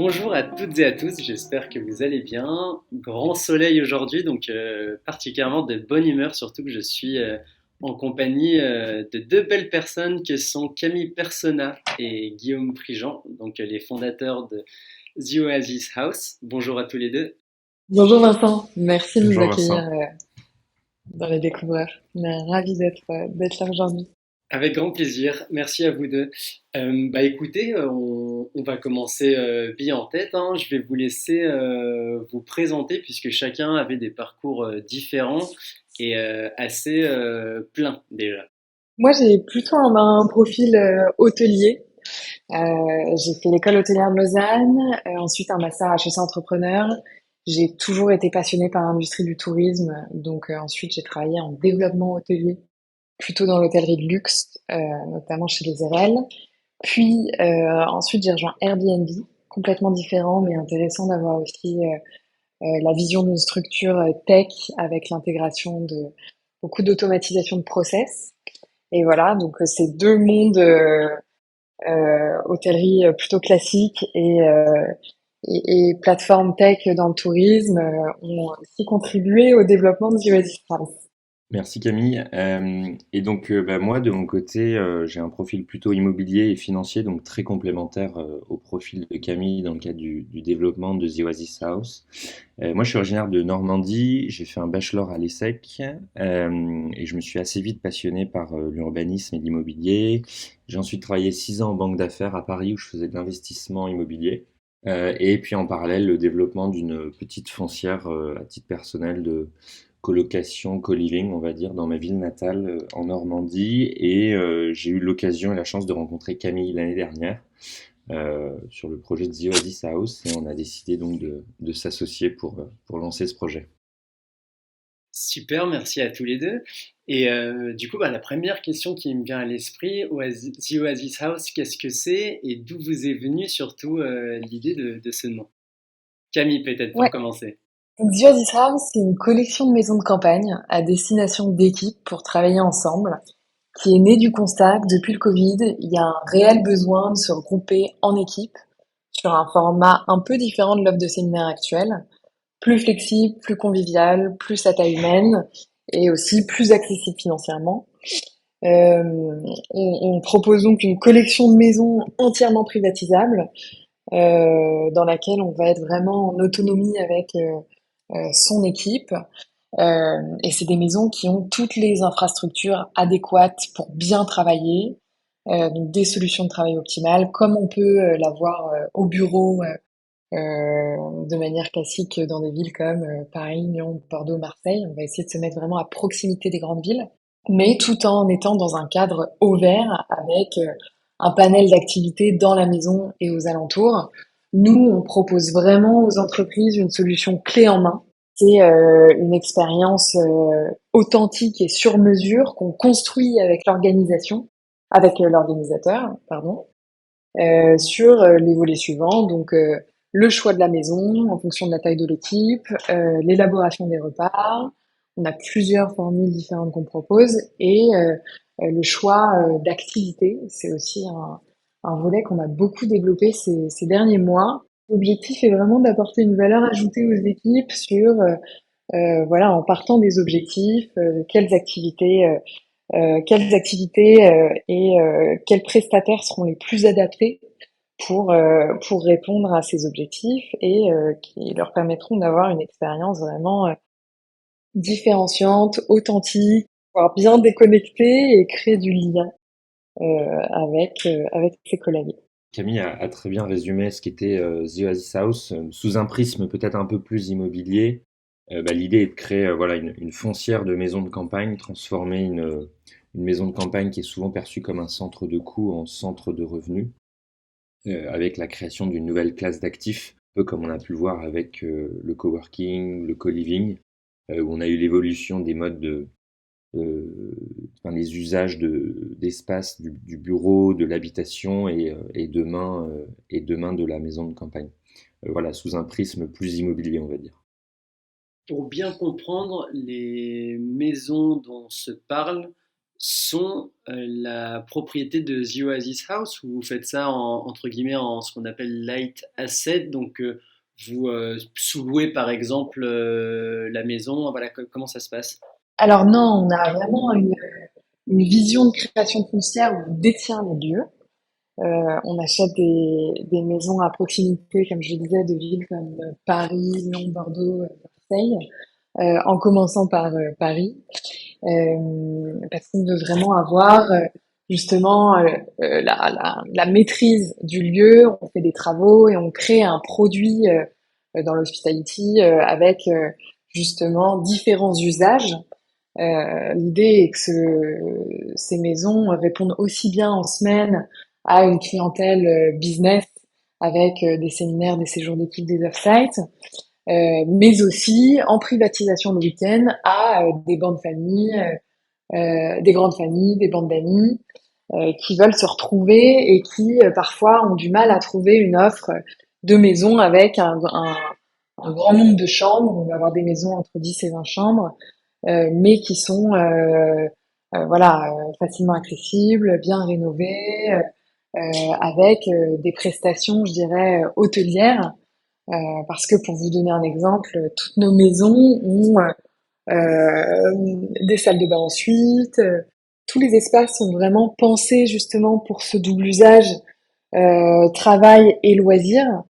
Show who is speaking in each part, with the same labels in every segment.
Speaker 1: Bonjour à toutes et à tous, j'espère que vous allez bien. Grand soleil aujourd'hui, donc particulièrement de bonne humeur, surtout que je suis en compagnie de deux belles personnes que sont Camille Persona et Guillaume Prigent, donc les fondateurs de The Oasis House. Bonjour à tous les deux.
Speaker 2: Bonjour Vincent, merci de nous
Speaker 3: Bonjour
Speaker 2: accueillir
Speaker 3: Vincent.
Speaker 2: dans les découvreurs. On est ravis d'être là aujourd'hui.
Speaker 1: Avec grand plaisir, merci à vous deux. Écoutez, on va commencer bien en tête, hein. Je vais vous laisser vous présenter puisque chacun avait des parcours différents et assez pleins déjà.
Speaker 2: Moi j'ai plutôt un profil hôtelier. J'ai fait l'école hôtelière de Lausanne, ensuite un master HEC entrepreneur. J'ai toujours été passionnée par l'industrie du tourisme, donc ensuite j'ai travaillé en développement hôtelier, plutôt dans l'hôtellerie de luxe, notamment chez les RL. Puis ensuite j'ai rejoint Airbnb, complètement différent mais intéressant d'avoir aussi la vision d'une structure tech avec l'intégration de beaucoup d'automatisation de process. Et voilà, donc ces deux mondes, hôtellerie plutôt classique et plateforme tech dans le tourisme, ont aussi contribué au développement de Oasis France.
Speaker 3: Merci Camille. Moi de mon côté, j'ai un profil plutôt immobilier et financier, donc très complémentaire au profil de Camille dans le cadre du développement de The Oasis House. Moi je suis originaire de Normandie, j'ai fait un bachelor à l'ESSEC et je me suis assez vite passionné par l'urbanisme et l'immobilier. J'ai ensuite travaillé 6 ans en banque d'affaires à Paris où je faisais de l'investissement immobilier. Et puis en parallèle, le développement d'une petite foncière à titre personnel de colocation, co-living, on va dire, dans ma ville natale en Normandie. Et j'ai eu l'occasion et la chance de rencontrer Camille l'année dernière sur le projet de The Oasis House. Et on a décidé donc de s'associer pour lancer ce projet.
Speaker 1: Super, merci à tous les deux. Et du coup, la première question qui me vient à l'esprit, The Oasis House, qu'est-ce que c'est et d'où vous est venue surtout l'idée de ce nom? Camille, peut-être pour
Speaker 2: Ouais.
Speaker 1: commencer.
Speaker 2: Donc The Oasis House, c'est une collection de maisons de campagne à destination d'équipes pour travailler ensemble, qui est née du constat que depuis le Covid, il y a un réel besoin de se regrouper en équipe sur un format un peu différent de l'offre de séminaire actuelle, plus flexible, plus convivial, plus à taille humaine et aussi plus accessible financièrement. Euh, on propose donc une collection de maisons entièrement privatisables dans laquelle on va être vraiment en autonomie avec son équipe. Et c'est des maisons qui ont toutes les infrastructures adéquates pour bien travailler, donc des solutions de travail optimales, comme on peut l'avoir au bureau de manière classique dans des villes comme Paris, Lyon, Bordeaux, Marseille. On va essayer de se mettre vraiment à proximité des grandes villes, mais tout en étant dans un cadre ouvert avec un panel d'activités dans la maison et aux alentours. Nous, on propose vraiment aux entreprises une solution clé en main. C'est une expérience authentique et sur mesure qu'on construit avec l'organisateur, pardon, sur les volets suivants. Donc, le choix de la maison en fonction de la taille de l'équipe, l'élaboration des repas. On a plusieurs formules différentes qu'on propose et le choix d'activités. C'est aussi un volet qu'on a beaucoup développé ces derniers mois. L'objectif est vraiment d'apporter une valeur ajoutée aux équipes sur, voilà, en partant des objectifs, quelles activités et quels prestataires seront les plus adaptés pour répondre à ces objectifs et qui leur permettront d'avoir une expérience vraiment différenciante, authentique, pouvoir bien déconnecter et créer du lien avec ses collègues.
Speaker 3: Camille a très bien résumé ce qu'était The Oasis House, sous un prisme peut-être un peu plus immobilier. L'idée est de créer voilà, une foncière de maisons de campagne, transformer une maison de campagne qui est souvent perçue comme un centre de coût en centre de revenus, avec la création d'une nouvelle classe d'actifs, un peu comme on a pu le voir avec le coworking, le co-living, où on a eu l'évolution des modes euh, les usages d'espace du bureau, de l'habitation et demain de la maison de campagne. Voilà, sous un prisme plus immobilier, on va dire.
Speaker 1: Pour bien comprendre, les maisons dont on se parle sont la propriété de The Oasis House, où vous faites ça entre guillemets en ce qu'on appelle light asset, donc vous sous-louez par exemple la maison, voilà, comment ça se passe?
Speaker 2: Alors non, on a vraiment une vision de création foncière où on détient les lieux. On achète des maisons à proximité, comme je le disais, de villes comme Paris, Lyon, Bordeaux, Marseille, en commençant par Paris, parce qu'on veut vraiment avoir justement la maîtrise du lieu. On fait des travaux et on crée un produit dans l'hospitality avec justement différents usages. L'idée est que ces maisons répondent aussi bien en semaine à une clientèle business avec des séminaires, des séjours d'équipe, des off-sites, mais aussi en privatisation le week-end à des bandes familles, des grandes familles, des bandes d'amis qui veulent se retrouver et qui parfois ont du mal à trouver une offre de maison avec un grand nombre de chambres. On va avoir des maisons entre 10 et 20 chambres, mais qui sont voilà, facilement accessibles, bien rénovées, avec des prestations, je dirais, hôtelières. Parce que pour vous donner un exemple, toutes nos maisons ont des salles de bain ensuite. Tous les espaces sont vraiment pensés justement pour ce double usage, travail et loisirs.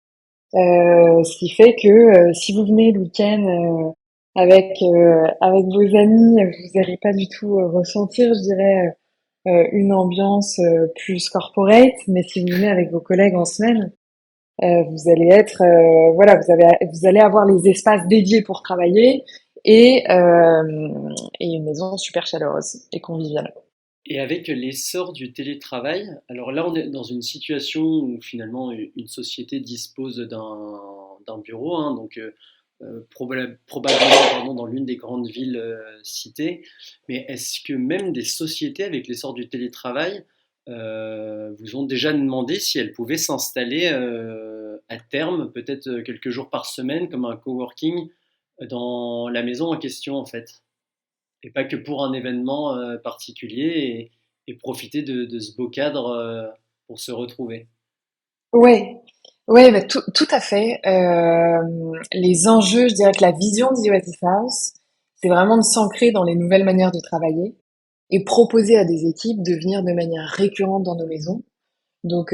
Speaker 2: Ce qui fait que si vous venez le week-end avec vos amis, vous n'allez pas du tout ressentir, je dirais, une ambiance plus corporate. Mais si vous venez avec vos collègues en semaine, vous allez être, voilà, vous allez avoir les espaces dédiés pour travailler et, et une maison super chaleureuse et conviviale.
Speaker 1: Et avec l'essor du télétravail, alors là on est dans une situation où finalement une société dispose d'un bureau, hein, donc probablement pardon, dans l'une des grandes villes citées, mais est-ce que même des sociétés avec l'essor du télétravail vous ont déjà demandé si elles pouvaient s'installer à terme, peut-être quelques jours par semaine, comme un coworking dans la maison en question en fait? Et pas que pour un événement particulier et profiter de ce beau cadre pour se retrouver.
Speaker 2: Ouais, ouais, bah, tout à fait. Les enjeux, je dirais que la vision de The Oasis House, c'est vraiment de s'ancrer dans les nouvelles manières de travailler et proposer à des équipes de venir de manière récurrente dans nos maisons. Donc,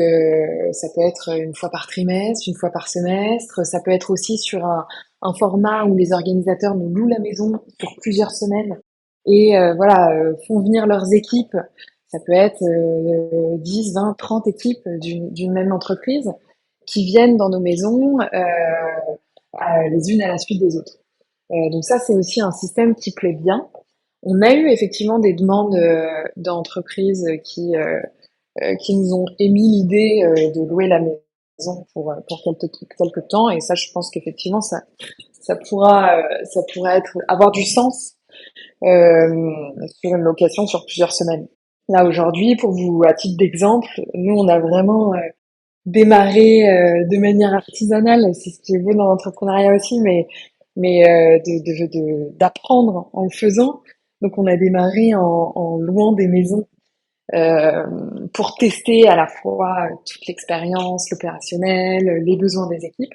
Speaker 2: ça peut être une fois par trimestre, une fois par semestre. Ça peut être aussi sur un format où les organisateurs nous louent la maison pour plusieurs semaines et voilà, font venir leurs équipes. Ça peut être 10, 20, 30 équipes d'une même entreprise qui viennent dans nos maisons les unes à la suite des autres. Donc ça, c'est aussi un système qui plaît bien. On a eu effectivement des demandes d'entreprises qui nous ont émis l'idée de louer la maison pour quelque temps. Et ça, je pense qu'effectivement, ça pourra avoir du sens sur une location sur plusieurs semaines. Là, aujourd'hui, pour vous, à titre d'exemple, nous, on a vraiment démarré de manière artisanale. C'est ce qui est beau dans l'entrepreneuriat aussi, mais d'apprendre en le faisant. Donc, on a démarré en louant des maisons euh, pour tester à la fois toute l'expérience, l'opérationnel, les besoins des équipes.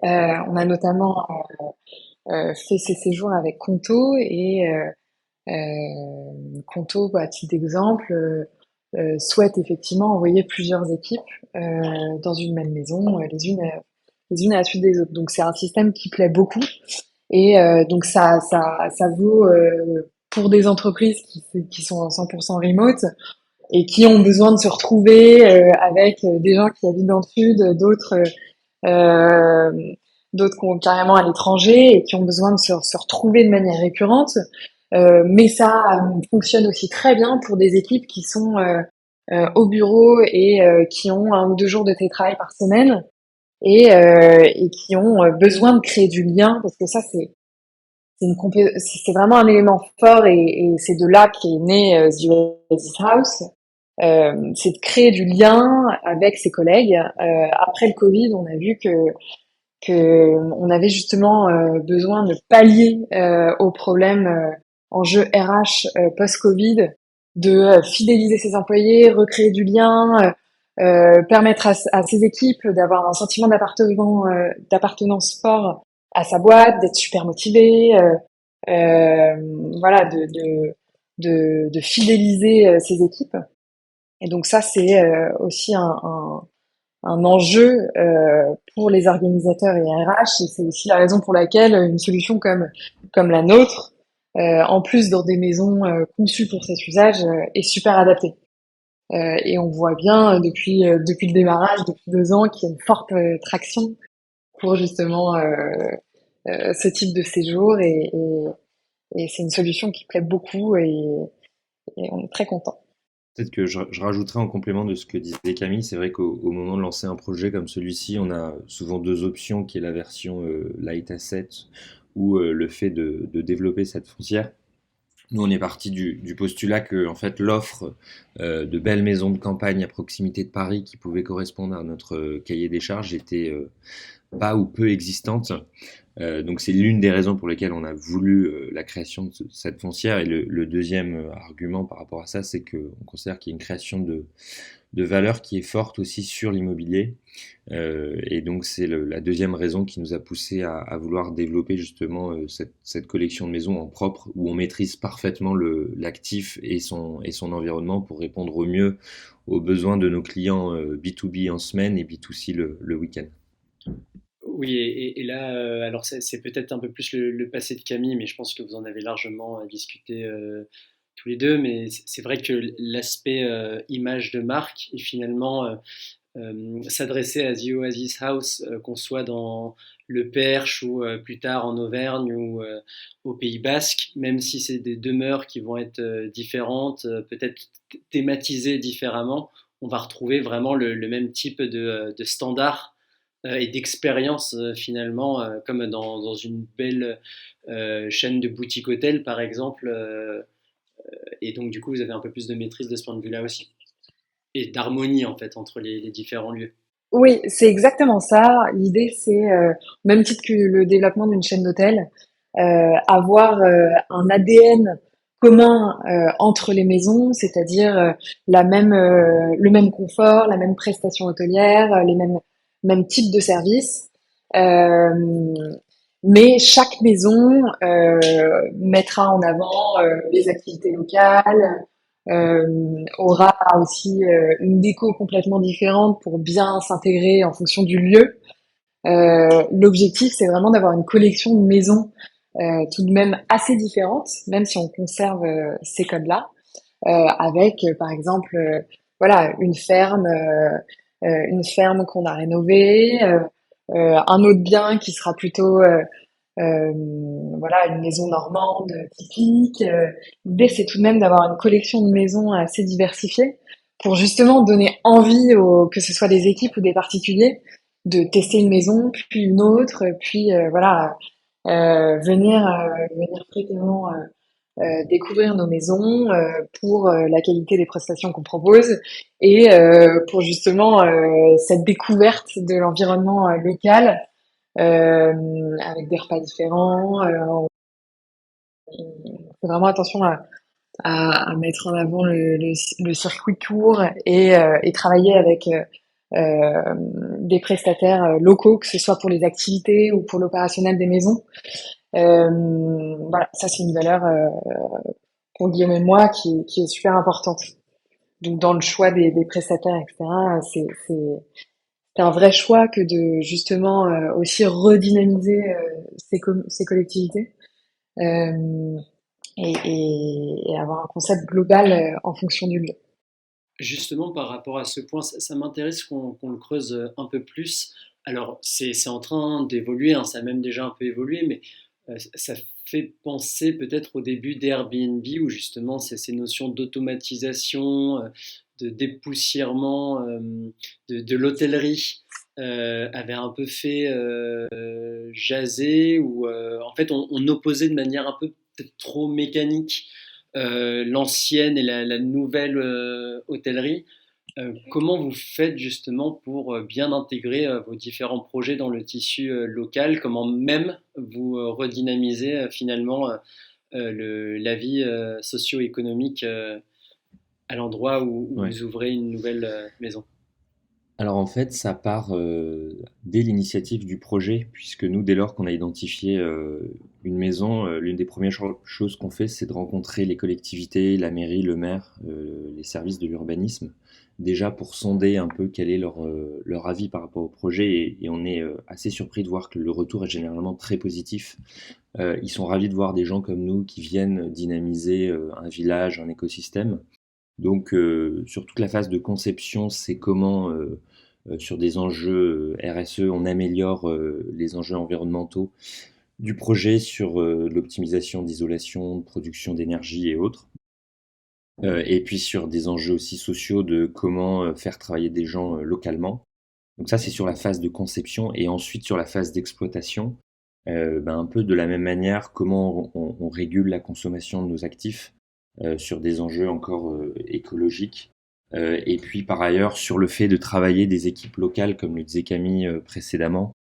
Speaker 2: On a notamment fait ces séjours avec Conto et Conto, à titre d'exemple, souhaite effectivement envoyer plusieurs équipes dans une même maison, les unes à la suite des autres. Donc c'est un système qui plaît beaucoup et donc ça vaut pour des entreprises qui sont en 100% remote et qui ont besoin de se retrouver avec des gens qui habitent dans le sud, euh, d'autres qui ont carrément à l'étranger et qui ont besoin de se retrouver de manière récurrente. Mais ça fonctionne aussi très bien pour des équipes qui sont au bureau et qui ont 1 ou 2 jours de télétravail par semaine et qui ont besoin de créer du lien parce que ça c'est vraiment un élément fort et c'est de là qu'est né The Oasis House. C'est de créer du lien avec ses collègues. Après le Covid, on a vu que on avait justement besoin de pallier aux problèmes enjeux RH post-Covid, de fidéliser ses employés, recréer du lien, permettre à ses équipes d'avoir un sentiment d'appartenance fort à sa boîte, d'être super motivé, voilà, de fidéliser ses équipes. Et donc ça, c'est aussi un enjeu pour les organisateurs et RH, et c'est aussi la raison pour laquelle une solution comme la nôtre, en plus dans des maisons conçues pour cet usage, est super adaptée. Et on voit bien depuis le démarrage, depuis 2 ans, qu'il y a une forte traction pour justement ce type de séjour, et c'est une solution qui plaît beaucoup, et on est très content.
Speaker 3: Peut-être que je rajouterais en complément de ce que disait Camille, c'est vrai qu'au moment de lancer un projet comme celui-ci, on a souvent deux options, qui est la version light asset ou le fait de développer cette foncière. Nous, on est parti du postulat que en fait, l'offre de belles maisons de campagne à proximité de Paris qui pouvaient correspondre à notre cahier des charges était pas ou peu existante. Donc c'est l'une des raisons pour lesquelles on a voulu la création de cette foncière. Et le deuxième argument par rapport à ça, c'est qu'on considère qu'il y a une création de valeur qui est forte aussi sur l'immobilier. Et donc c'est la deuxième raison qui nous a poussé à vouloir développer justement cette collection de maisons en propre, où on maîtrise parfaitement l'actif et son environnement pour répondre au mieux aux besoins de nos clients B2B en semaine et B2C le week-end.
Speaker 1: Oui, et là, alors c'est peut-être un peu plus le passé de Camille, mais je pense que vous en avez largement discuté tous les deux. Mais c'est vrai que l'aspect image de marque et finalement s'adresser à The Oasis House, qu'on soit dans le Perche ou plus tard en Auvergne ou au Pays Basque, même si c'est des demeures qui vont être différentes, peut-être thématisées différemment, on va retrouver vraiment le même type de standard et d'expérience finalement, comme dans une belle chaîne de boutiques hôtels par exemple. Et donc du coup, vous avez un peu plus de maîtrise de ce point de vue-là aussi. Et d'harmonie en fait entre les différents lieux.
Speaker 2: Oui, c'est exactement ça. L'idée, c'est, au même titre que le développement d'une chaîne d'hôtels, avoir un ADN commun entre les maisons, c'est-à-dire le même confort, la même prestation hôtelière, les mêmes types de services. Euh, mais chaque maison mettra en avant les activités locales, aura aussi une déco complètement différente pour bien s'intégrer en fonction du lieu. L'objectif, c'est vraiment d'avoir une collection de maisons tout de même assez différentes, même si on conserve ces codes-là, avec par exemple, voilà, une ferme qu'on a rénovée, un autre bien qui sera plutôt euh, voilà, une maison normande typique. L'idée, c'est tout de même d'avoir une collection de maisons assez diversifiée pour justement donner envie que ce soit des équipes ou des particuliers, de tester une maison, puis une autre, puis voilà, venir fréquemment découvrir nos maisons pour la qualité des prestations qu'on propose, et pour justement cette découverte de l'environnement local, avec des repas différents. On fait vraiment attention à mettre en avant le circuit court, et travailler avec des prestataires locaux, que ce soit pour les activités ou pour l'opérationnel des maisons. Voilà, ça c'est une valeur pour Guillaume et moi qui est super importante. Donc dans le choix des prestataires, etc., c'est un vrai choix que de justement aussi redynamiser ces collectivités, euh, et avoir un concept global en fonction du lieu.
Speaker 1: Justement, par rapport à ce point, ça m'intéresse qu'on le creuse un peu plus. Alors, c'est en train d'évoluer, hein, ça a même déjà un peu évolué, mais ça fait penser peut-être au début d'Airbnb, où justement ces notions d'automatisation, de dépoussièrement de l'hôtellerie avaient un peu fait jaser, où en fait on opposait de manière un peu peut-être trop mécanique l'ancienne et la nouvelle hôtellerie. Comment vous faites justement pour bien intégrer vos différents projets dans le tissu local? Comment même vous redynamisez finalement la vie socio-économique à l'endroit où
Speaker 3: Ouais.
Speaker 1: vous ouvrez une nouvelle maison?
Speaker 3: Alors en fait, ça part dès l'initiative du projet, puisque nous, dès lors qu'on a identifié une maison, l'une des premières choses qu'on fait, c'est de rencontrer les collectivités, la mairie, le maire, les services de l'urbanisme, déjà pour sonder un peu quel est leur avis par rapport au projet, et on est assez surpris de voir que le retour est généralement très positif. Ils sont ravis de voir des gens comme nous qui viennent dynamiser un village, un écosystème. Donc, sur toute la phase de conception, c'est comment, sur des enjeux RSE, on améliore les enjeux environnementaux du projet sur l'optimisation d'isolation, de production d'énergie et autres. Et puis sur des enjeux aussi sociaux de comment faire travailler des gens localement. Donc ça, c'est sur la phase de conception. Et ensuite, sur la phase d'exploitation, ben, un peu de la même manière, comment on régule la consommation de nos actifs sur des enjeux encore écologiques. Et puis par ailleurs, sur le fait de travailler des équipes locales, comme le disait Camille précédemment,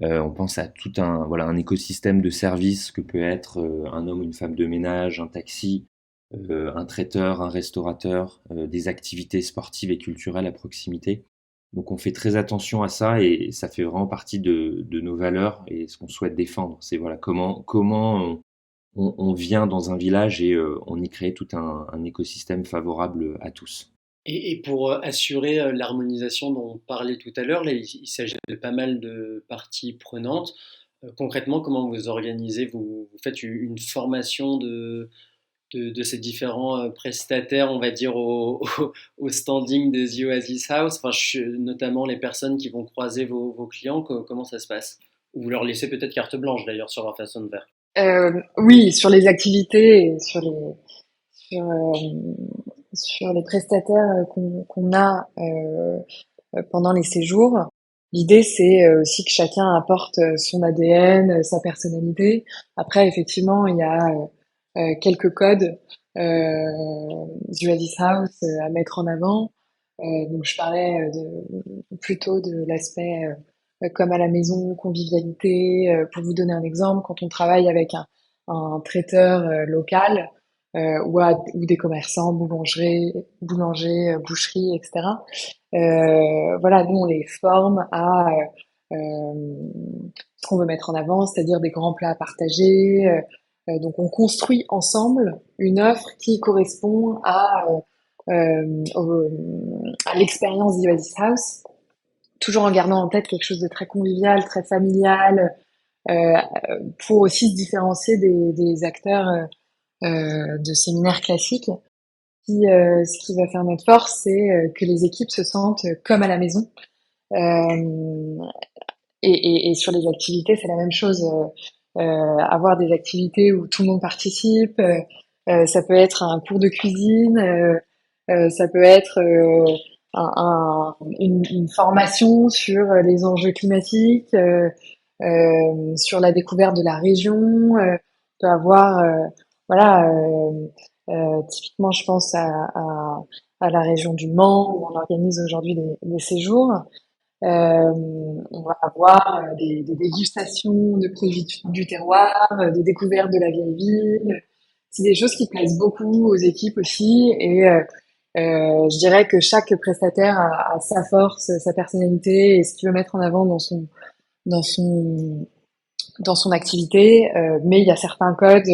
Speaker 3: on pense à tout un, voilà, un écosystème de services que peut être un homme ou une femme de ménage, un taxi, un traiteur, un restaurateur, des activités sportives et culturelles à proximité. Donc on fait très attention à ça et ça fait vraiment partie de nos valeurs et ce qu'on souhaite défendre. C'est voilà comment on vient dans un village et on y crée tout un écosystème favorable à tous.
Speaker 1: Et pour assurer l'harmonisation dont on parlait tout à l'heure, là, il s'agit de pas mal de parties prenantes. Concrètement, comment vous organisez? Vous faites une formation de ces différents prestataires, on va dire, au standing de The Oasis House, enfin, notamment les personnes qui vont croiser vos clients, comment ça se passe? Ou vous leur laissez peut-être carte blanche d'ailleurs sur leur façon de faire.
Speaker 2: Oui, sur les activités et sur, euh, sur les prestataires qu'on a pendant les séjours. L'idée, c'est aussi que chacun apporte son ADN, sa personnalité. Après, effectivement, il y a quelques codes du Addis House à mettre en avant. Donc, je parlais plutôt de l'aspect comme à la maison, convivialité. Pour vous donner un exemple, quand on travaille avec un traiteur local ou des commerçants, boulangers, boucheries, etc. Voilà, nous on les forme à ce qu'on veut mettre en avant, c'est-à-dire des grands plats partagés. Donc on construit ensemble une offre qui correspond à l'expérience d'Oasis House, toujours en gardant en tête quelque chose de très convivial, très familial, euh, pour aussi se différencier des acteurs de séminaires classiques. Ce qui va faire notre force, c'est que les équipes se sentent comme à la maison. Euh, et sur les activités, c'est la même chose. Avoir des activités où tout le monde participe, ça peut être un cours de cuisine, ça peut être une formation sur les enjeux climatiques, sur la découverte de la région. On peut avoir, voilà, typiquement, je pense à la région du Mans où on organise aujourd'hui des séjours. Euh, on va avoir des dégustations de produits du terroir, des découvertes de la vieille ville. C'est des choses qui plaisent beaucoup aux équipes aussi. Et je dirais que chaque prestataire a sa force, sa personnalité et ce qu'il veut mettre en avant dans son, dans son activité. Mais il y a certains codes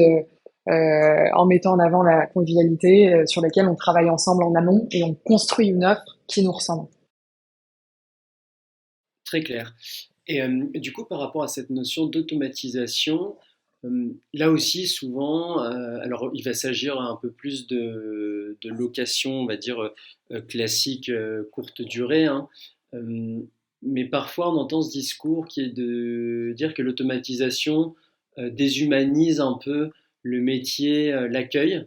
Speaker 2: en mettant en avant la convivialité sur lesquels on travaille ensemble en amont et on construit une offre qui nous ressemble.
Speaker 1: Très clair. Et du coup, par rapport à cette notion d'automatisation, là aussi, souvent, alors il va s'agir un peu plus de location, on va dire, classique, courte durée, hein. Euh, mais parfois, on entend ce discours qui est de dire que l'automatisation déshumanise un peu le métier, l'accueil.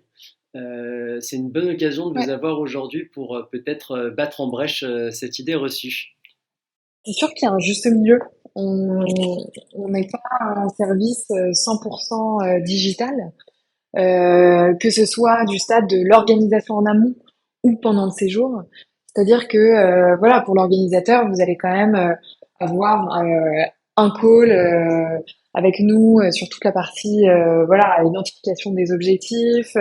Speaker 1: C'est une bonne occasion de vous
Speaker 2: Ouais.
Speaker 1: avoir aujourd'hui pour peut-être battre en brèche cette idée reçue.
Speaker 2: C'est sûr qu'il y a un juste milieu. On on n'est pas un service 100% digital, que ce soit du stade de l'organisation en amont ou pendant le séjour. C'est-à-dire que voilà, pour l'organisateur, vous allez quand même avoir un call avec nous sur toute la partie voilà identification des objectifs.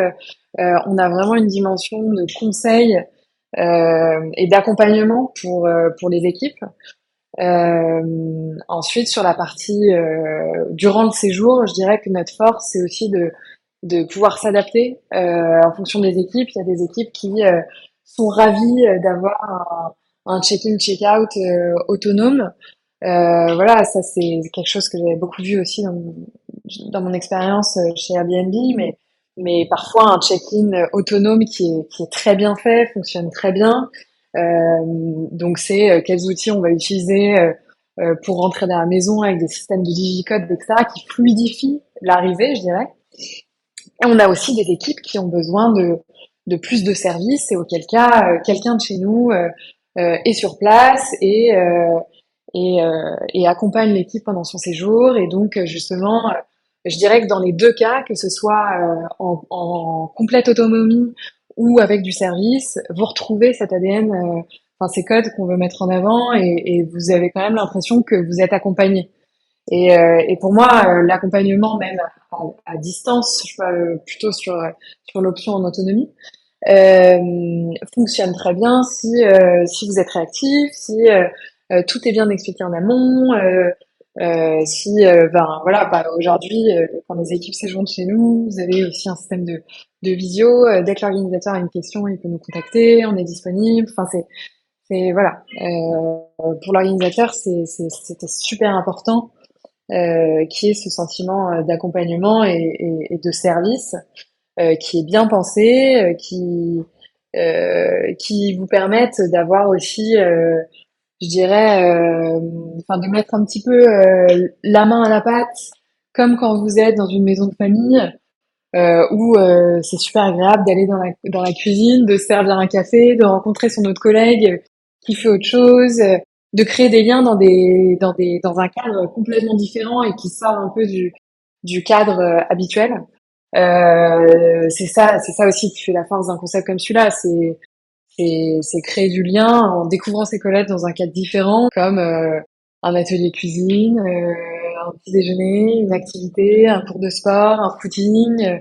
Speaker 2: On a vraiment une dimension de conseil et d'accompagnement pour les équipes. Ensuite, sur la partie durant le séjour, je dirais que notre force, c'est aussi de pouvoir s'adapter en fonction des équipes. Il y a des équipes qui sont ravies d'avoir un check-in, check-out autonome. Voilà, ça c'est quelque chose que j'avais beaucoup vu aussi dans mon expérience chez Airbnb, mais parfois un check-in autonome qui est très bien fait, fonctionne très bien. Donc c'est quels outils on va utiliser pour rentrer dans la maison avec des systèmes de digicode, etc., qui fluidifient l'arrivée, je dirais. Et on a aussi des équipes qui ont besoin de plus de services et auquel cas quelqu'un de chez nous est sur place et accompagne l'équipe pendant son séjour. Et donc justement, je dirais que dans les deux cas, que ce soit en complète autonomie ou avec du service, vous retrouvez cet ADN, enfin ces codes qu'on veut mettre en avant et vous avez quand même l'impression que vous êtes accompagné. Et pour moi, l'accompagnement même à distance, je suis plutôt sur l'option en autonomie, fonctionne très bien si vous êtes réactif, si tout est bien expliqué en amont, si ben voilà, bah, aujourd'hui quand les équipes séjournent chez nous, vous avez aussi un système de visio. Dès que l'organisateur a une question, il peut nous contacter, on est disponible. Enfin c'est voilà. Pour l'organisateur, c'était super important qui est ce sentiment d'accompagnement et de service qui est bien pensé, qui vous permettent d'avoir aussi, je dirais, enfin de mettre un petit peu la main à la pâte, comme quand vous êtes dans une maison de famille où c'est super agréable d'aller dans la cuisine, de se servir un café, de rencontrer son autre collègue qui fait autre chose, de créer des liens dans un cadre complètement différent et qui sort un peu du cadre habituel. C'est ça aussi qui fait la force d'un concept comme celui-là, c'est créer du lien en découvrant ses collègues dans un cadre différent, comme un atelier cuisine, un petit déjeuner, une activité, un cours de sport, un footing,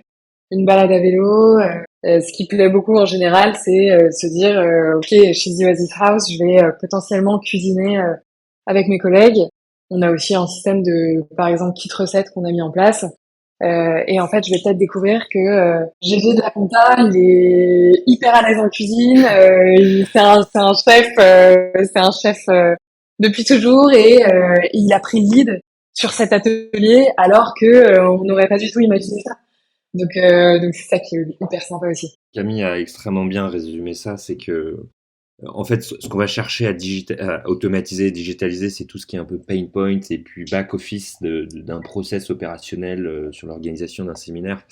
Speaker 2: une balade à vélo. Ce qui plaît beaucoup en général, c'est se dire, ok, chez The Oasis House, je vais potentiellement cuisiner avec mes collègues. On a aussi un système de, par exemple, kit recettes qu'on a mis en place. Et en fait, je vais peut-être découvrir que GG de la compta, il est hyper à l'aise en cuisine. C'est un chef depuis toujours et il a pris le lead sur cet atelier alors que on n'aurait pas du tout imaginé ça. Donc c'est ça qui est hyper sympa aussi.
Speaker 3: Camille a extrêmement bien résumé ça, c'est que en fait, ce qu'on va chercher à automatiser, digitaliser, c'est tout ce qui est un peu pain point et puis back office d'un process opérationnel sur l'organisation d'un séminaire.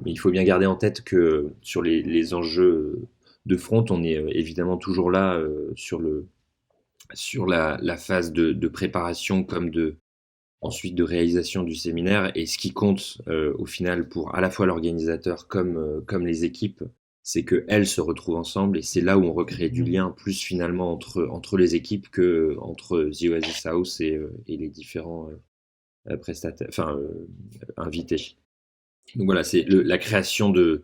Speaker 3: Mais il faut bien garder en tête que sur les enjeux de front, on est évidemment toujours là sur la phase de préparation comme ensuite de réalisation du séminaire. Et ce qui compte au final pour à la fois l'organisateur comme les équipes, c'est qu'elles se retrouvent ensemble et c'est là où on recrée du lien plus finalement entre les équipes que entre The Oasis House et les différents prestataires, enfin invités. Donc voilà, c'est la création de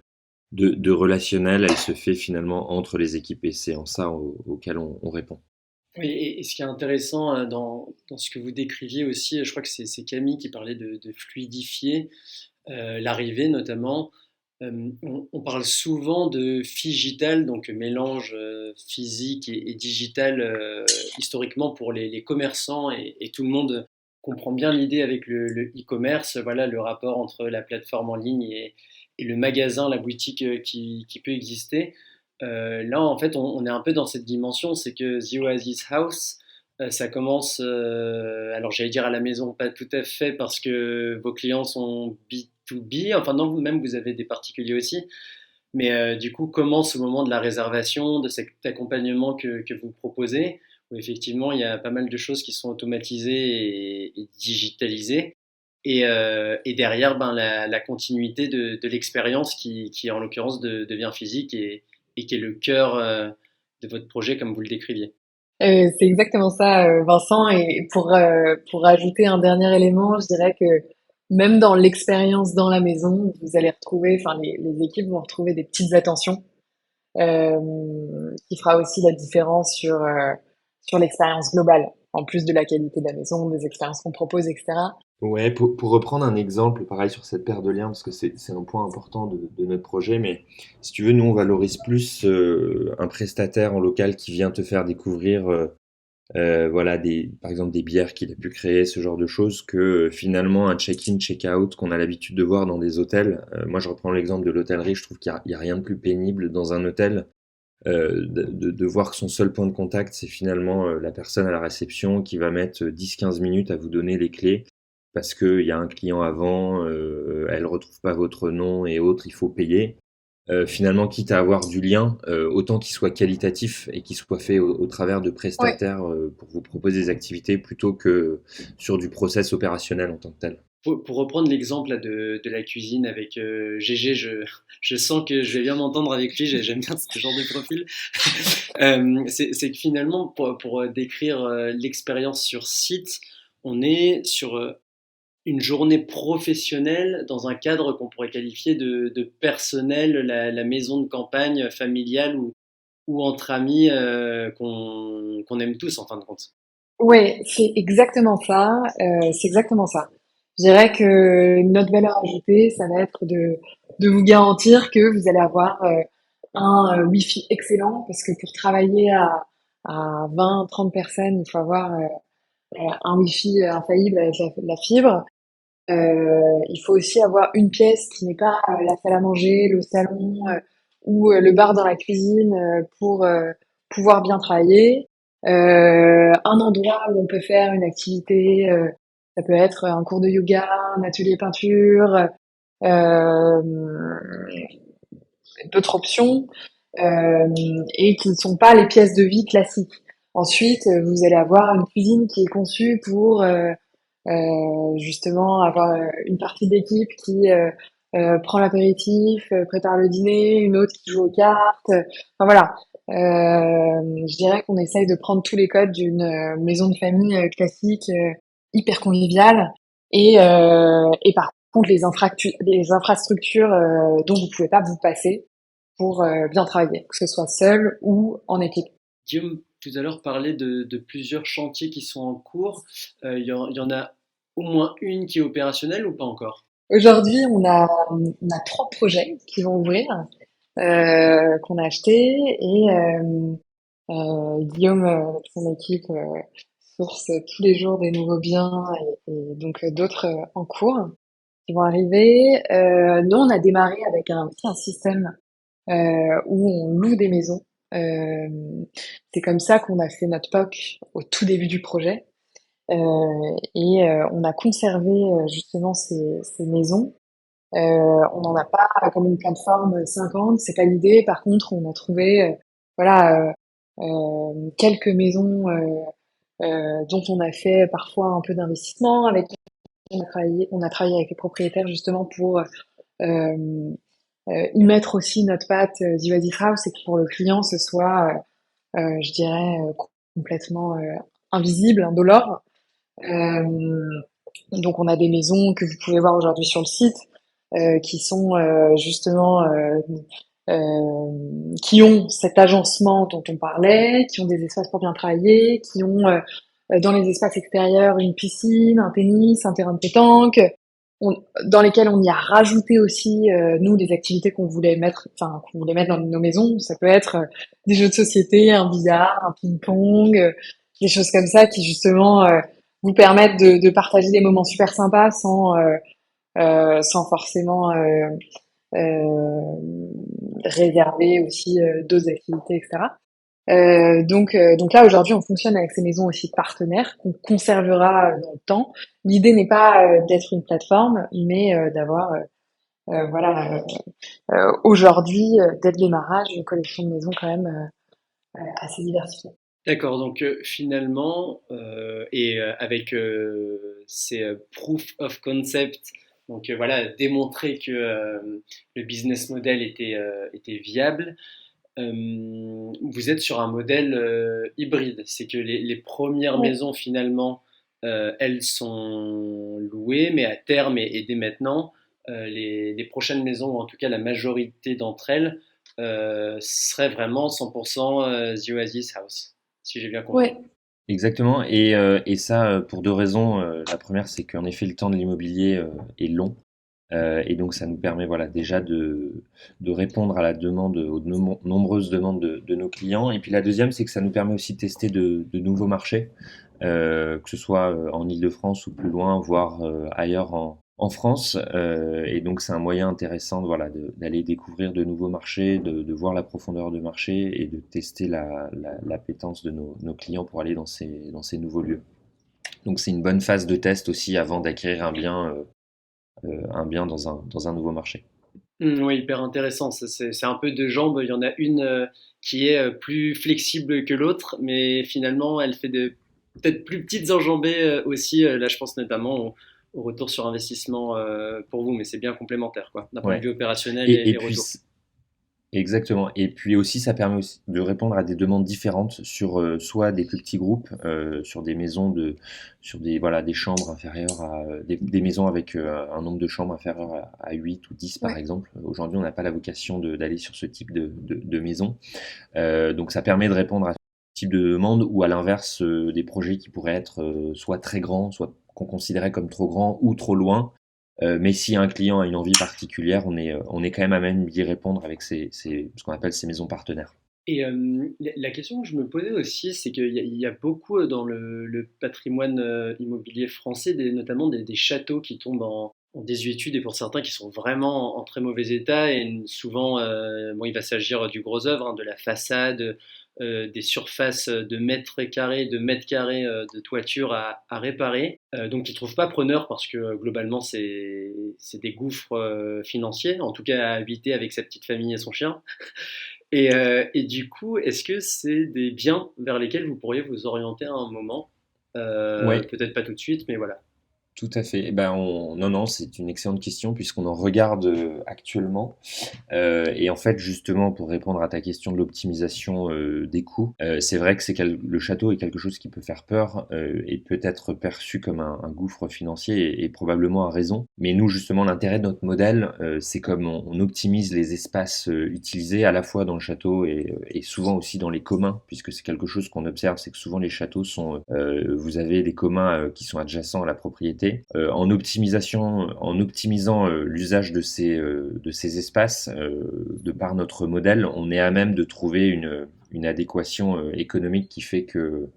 Speaker 3: relationnel, elle se fait finalement entre les équipes et c'est en ça auquel on répond.
Speaker 1: Oui, et ce qui est intéressant dans ce que vous décriviez aussi, je crois que c'est Camille qui parlait de fluidifier l'arrivée notamment. On parle souvent de figital, donc mélange physique et digital historiquement pour les commerçants et tout le monde comprend bien l'idée avec le e-commerce, voilà le rapport entre la plateforme en ligne et le magasin, la boutique qui peut exister. Là, en fait, on est un peu dans cette dimension, c'est que The Oasis House, ça commence, alors j'allais dire à la maison, pas tout à fait parce que vos clients sont B2B, enfin non, vous-même vous avez des particuliers aussi, mais du coup commence au moment de la réservation, de cet accompagnement que vous proposez, où effectivement il y a pas mal de choses qui sont automatisées et digitalisées. Et derrière, ben, la continuité de l'expérience qui en l'occurrence devient physique et qui est le cœur de votre projet comme vous le décriviez.
Speaker 2: C'est exactement ça, Vincent. Et pour ajouter un dernier élément, je dirais que même dans l'expérience dans la maison, vous allez retrouver, enfin les équipes vont retrouver des petites attentions qui fera aussi la différence sur l'expérience globale, en plus de la qualité de la maison, des expériences qu'on propose, etc.
Speaker 3: Ouais, pour reprendre un exemple, pareil sur cette paire de liens, parce que c'est un point important de notre projet, mais si tu veux, nous on valorise plus un prestataire en local qui vient te faire découvrir voilà, par exemple des bières qu'il a pu créer, ce genre de choses, que finalement un check-in, check-out qu'on a l'habitude de voir dans des hôtels. Moi, je reprends l'exemple de l'hôtellerie, je trouve qu'il y a rien de plus pénible dans un hôtel de voir que son seul point de contact, c'est finalement la personne à la réception qui va mettre 10-15 minutes à vous donner les clés parce qu'il y a un client avant, elle retrouve pas votre nom et autres, il faut payer. Finalement, quitte à avoir du lien, autant qu'il soit qualitatif et qu'il soit fait au travers de
Speaker 2: Ouais.
Speaker 3: prestataires pour vous proposer des activités plutôt que sur du process opérationnel en tant que tel.
Speaker 1: Pour reprendre l'exemple là, de la cuisine avec GG, je sens que je vais bien m'entendre avec lui, j'aime bien ce genre de profil. C'est que finalement, pour décrire l'expérience sur site, on est sur une journée professionnelle dans un cadre qu'on pourrait qualifier de personnel, la maison de campagne familiale ou entre amis qu'on aime tous en fin de compte.
Speaker 2: Ouais, c'est exactement ça. C'est exactement ça. Je dirais que notre valeur ajoutée, ça va être de vous garantir que vous allez avoir un Wi-Fi excellent, parce que pour travailler à 20, 30 personnes, il faut avoir un Wi-Fi infaillible avec la fibre. Il faut aussi avoir une pièce qui n'est pas la salle à manger, le salon ou le bar dans la cuisine pour pouvoir bien travailler. Un endroit où on peut faire une activité, ça peut être un cours de yoga, un atelier peinture, euh, d'autres options, et qui ne sont pas les pièces de vie classiques. Ensuite, vous allez avoir une cuisine qui est conçue pour justement avoir une partie d'équipe qui prend l'apéritif, prépare le dîner, une autre qui joue aux cartes. Enfin voilà. Je dirais qu'on essaye de prendre tous les codes d'une maison de famille classique, hyper conviviale, et par contre les infrastructures dont vous pouvez pas vous passer pour bien travailler, que ce soit seul ou en équipe.
Speaker 1: Guillaume, tout à l'heure, parlait de plusieurs chantiers qui sont en cours. Il y en a au moins une qui est opérationnelle ou pas encore?
Speaker 2: Aujourd'hui, on a 3 projets qui vont ouvrir, qu'on a achetés, et Guillaume, avec son équipe, source tous les jours des nouveaux biens, et donc d'autres en cours qui vont arriver. Nous, on a démarré avec un système où on loue des maisons. Euh, c'est comme ça qu'on a fait notre POC au tout début du projet. Et on a conservé justement ces maisons. On n'en a pas comme une plateforme 50, c'est pas l'idée. Par contre, on a trouvé voilà quelques maisons dont on a fait parfois un peu d'investissement. Avec on a travaillé avec les propriétaires justement pour y mettre aussi notre patte The Oasis House, et que pour le client ce soit je dirais complètement invisible, indolore. Donc on a des maisons que vous pouvez voir aujourd'hui sur le site qui sont justement qui ont cet agencement dont on parlait, qui ont des espaces pour bien travailler, qui ont dans les espaces extérieurs une piscine, un tennis, un terrain de pétanque, dans lesquels on y a rajouté aussi nous des activités qu'on voulait mettre dans nos maisons. Ça peut être des jeux de société, un billard, un ping-pong, des choses comme ça qui justement vous permettent de partager des moments super sympas sans forcément réserver aussi d'autres activités, etc. Donc là, aujourd'hui, on fonctionne avec ces maisons aussi partenaires qu'on conservera dans le temps. L'idée n'est pas d'être une plateforme, mais d'avoir, voilà, aujourd'hui, dès le démarrage, une collection de maisons quand même assez diversifiée.
Speaker 1: D'accord, donc finalement, et avec ces proof of concept, donc voilà, démontrer que le business model était viable. vous êtes sur un modèle hybride. C'est que les premières
Speaker 2: Oui,
Speaker 1: maisons, finalement, elles sont louées, mais à terme et dès maintenant, les prochaines maisons, ou en tout cas la majorité d'entre elles, seraient vraiment 100% The Oasis House, si j'ai bien compris.
Speaker 2: oui,
Speaker 3: Exactement, et ça pour deux raisons. La première, c'est qu'en effet, le temps de l'immobilier est long. Et donc ça nous permet voilà, déjà de répondre à la demande, aux nombreuses demandes de nos clients. Et puis la deuxième, c'est que ça nous permet aussi de tester de nouveaux marchés, que ce soit en Île-de-France ou plus loin, voire ailleurs en France. Et donc c'est un moyen intéressant voilà, d'aller découvrir de nouveaux marchés, de voir la profondeur de marché et de tester l'appétence de nos clients pour aller dans ces nouveaux lieux. Donc c'est une bonne phase de test aussi avant d'acquérir un bien dans un nouveau marché.
Speaker 1: Oui, hyper intéressant. C'est un peu deux jambes. Il y en a une qui est plus flexible que l'autre, mais finalement, elle fait de peut-être plus petites enjambées aussi. Là, je pense notamment au retour sur investissement pour vous, mais c'est bien complémentaire, quoi, d'un point de
Speaker 3: Ouais.
Speaker 1: vue opérationnel
Speaker 3: Et
Speaker 1: et
Speaker 3: puis,
Speaker 1: retour.
Speaker 3: exactement. Et puis aussi, ça permet aussi de répondre à des demandes différentes sur soit des plus petits groupes, sur des maisons sur voilà, des chambres inférieures des maisons avec un nombre de chambres inférieur à 8 ou 10 par
Speaker 2: ouais.
Speaker 3: exemple. Aujourd'hui, on n'a pas la vocation d'aller sur ce type de maison. Donc, ça permet de répondre à ce type de demande ou à l'inverse, des projets qui pourraient être soit très grands, soit qu'on considérait comme trop grands ou trop loin. Mais si un client a une envie particulière, on est quand même à même d'y répondre avec ce qu'on appelle ces maisons partenaires.
Speaker 1: Et la question que je me posais aussi, c'est qu'il y a beaucoup dans le patrimoine immobilier français, notamment des châteaux qui tombent en désuétude et pour certains qui sont vraiment en très mauvais état. Et souvent, bon, il va s'agir du gros œuvre, hein, de la façade, des surfaces de mètres carrés de toiture à réparer. Donc, ils ne trouvent pas preneur parce que globalement, c'est des gouffres financiers, en tout cas à habiter avec sa petite famille et son chien. Et du coup, est-ce que c'est des biens vers lesquels vous pourriez vous orienter à un moment?
Speaker 3: Ouais,
Speaker 1: Peut-être pas tout de suite, mais voilà.
Speaker 3: tout à fait. Eh ben, non, non, c'est une excellente question puisqu'on en regarde actuellement. Et en fait, justement, pour répondre à ta question de l'optimisation des coûts, c'est vrai que le château est quelque chose qui peut faire peur et peut être perçu comme un gouffre financier et probablement à raison. Mais nous, justement, l'intérêt de notre modèle, c'est comme on optimise les espaces utilisés à la fois dans le château et souvent aussi dans les communs, puisque c'est quelque chose qu'on observe, c'est que souvent les châteaux vous avez des communs qui sont adjacents à la propriété. En optimisant l'usage de ces espaces, de par notre modèle, on est à même de trouver une adéquation économique qui fait que